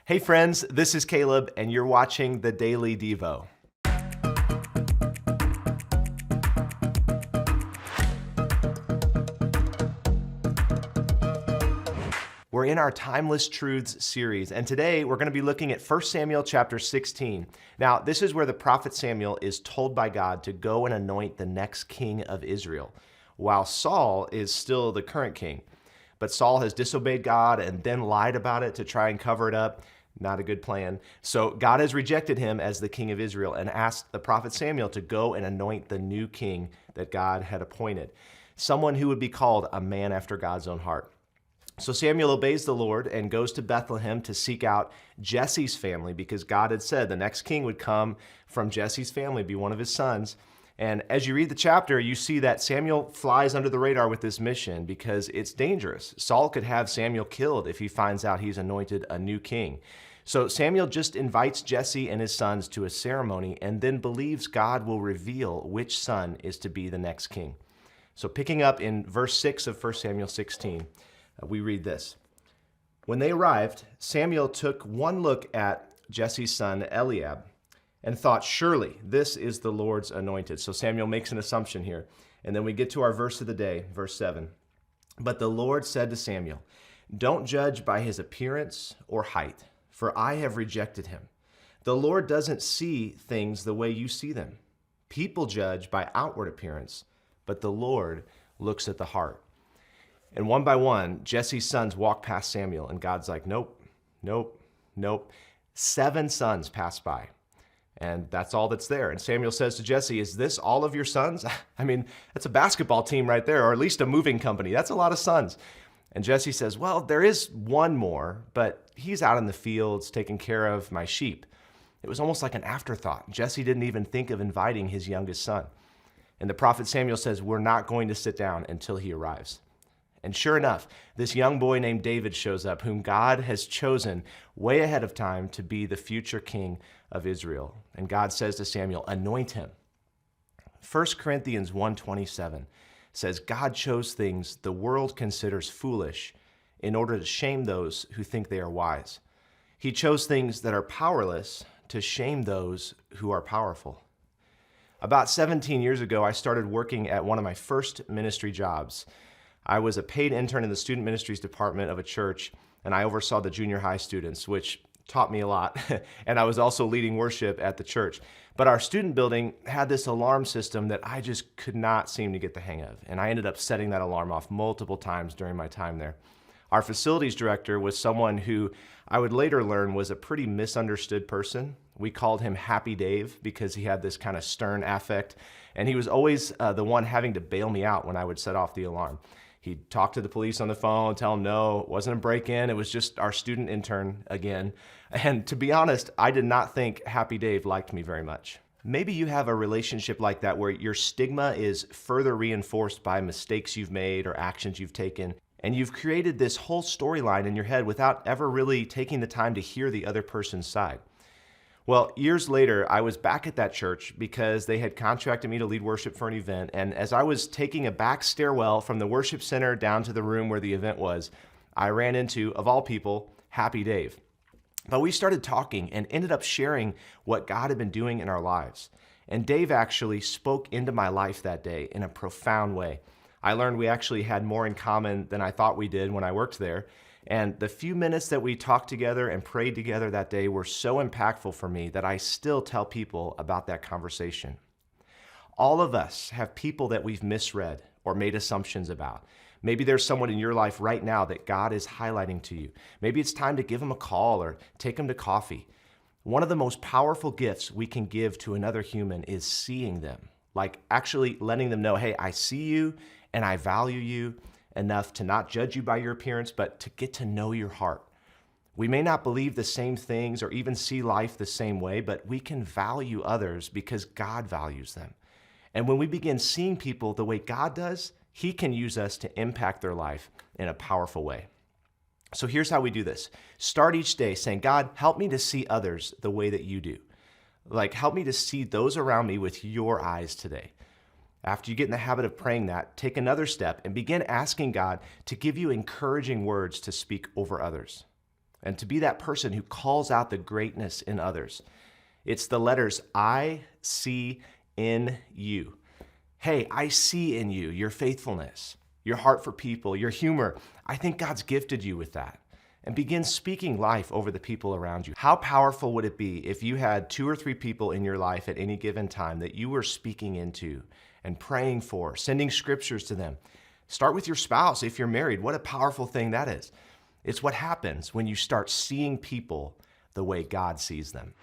Hey friends, this is Caleb, and you're watching the Daily Devo. We're in our Timeless Truths series, and today we're going to be looking at 1 Samuel chapter 16. Now, this is where the prophet Samuel is told by God to go and anoint the next king of Israel, while Saul is still the current king. But Saul has disobeyed God and then lied about it to try and cover it up. Not a good plan. So God has rejected him as the king of Israel and asked the prophet Samuel to go and anoint the new king that God had appointed, someone who would be called a man after God's own heart. So Samuel obeys the Lord and goes to Bethlehem to seek out Jesse's family because God had said the next king would come from Jesse's family, be one of his sons. And as you read the chapter, you see that Samuel flies under the radar with this mission because it's dangerous. Saul could have Samuel killed if he finds out he's anointed a new king. So Samuel just invites Jesse and his sons to a ceremony and then believes God will reveal which son is to be the next king. So picking up in verse 6 of 1 Samuel 16, we read this. When they arrived, Samuel took one look at Jesse's son Eliab and thought, surely this is the Lord's anointed. So Samuel makes an assumption here. And then we get to our verse of the day, verse 7. But the Lord said to Samuel, don't judge by his appearance or height, for I have rejected him. The Lord doesn't see things the way you see them. People judge by outward appearance, but the Lord looks at the heart. And one by one, Jesse's sons walk past Samuel, and God's like, nope, nope, nope. 7 sons pass by. And that's all that's there. And Samuel says to Jesse, is this all of your sons? I mean, that's a basketball team right there, or at least a moving company. That's a lot of sons. And Jesse says, well, there is one more, but he's out in the fields taking care of my sheep. It was almost like an afterthought. Jesse didn't even think of inviting his youngest son. And the prophet Samuel says, we're not going to sit down until he arrives. And sure enough, this young boy named David shows up, whom God has chosen way ahead of time to be the future king of Israel. And God says to Samuel, anoint him. 1 Corinthians 1:27 says, God chose things the world considers foolish in order to shame those who think they are wise. He chose things that are powerless to shame those who are powerful. About 17 years ago, I started working at one of my first ministry jobs. I was a paid intern in the student ministries department of a church, and I oversaw the junior high students, which taught me a lot. And I was also leading worship at the church. But our student building had this alarm system that I just could not seem to get the hang of. And I ended up setting that alarm off multiple times during my time there. Our facilities director was someone who I would later learn was a pretty misunderstood person. We called him Happy Dave because he had this kind of stern affect. And he was always the one having to bail me out when I would set off the alarm. He'd talk to the police on the phone, tell them no, it wasn't a break-in, it was just our student intern again. And to be honest, I did not think Happy Dave liked me very much. Maybe you have a relationship like that where your stigma is further reinforced by mistakes you've made or actions you've taken, and you've created this whole storyline in your head without ever really taking the time to hear the other person's side. Well, years later, I was back at that church because they had contracted me to lead worship for an event. And as I was taking a back stairwell from the worship center down to the room where the event was, I ran into, of all people, Happy Dave. But we started talking and ended up sharing what God had been doing in our lives. And Dave actually spoke into my life that day in a profound way. I learned we actually had more in common than I thought we did when I worked there. And the few minutes that we talked together and prayed together that day were so impactful for me that I still tell people about that conversation. All of us have people that we've misread or made assumptions about. Maybe there's someone in your life right now that God is highlighting to you. Maybe it's time to give them a call or take them to coffee. One of the most powerful gifts we can give to another human is seeing them, like actually letting them know, hey, I see you and I value you enough to not judge you by your appearance, but to get to know your heart. We may not believe the same things or even see life the same way, but we can value others because God values them. And when we begin seeing people the way God does, He can use us to impact their life in a powerful way. So here's how we do this. Start each day saying, God, help me to see others the way that you do. Like, help me to see those around me with your eyes today. After you get in the habit of praying that, take another step and begin asking God to give you encouraging words to speak over others. and to be that person who calls out the greatness in others. It's the letters I see in you. Hey, I see in you your faithfulness, your heart for people, your humor. I think God's gifted you with that. And begin speaking life over the people around you. How powerful would it be if you had 2 or 3 people in your life at any given time that you were speaking into and praying for, sending scriptures to them? Start with your spouse if you're married. What a powerful thing that is. It's what happens when you start seeing people the way God sees them.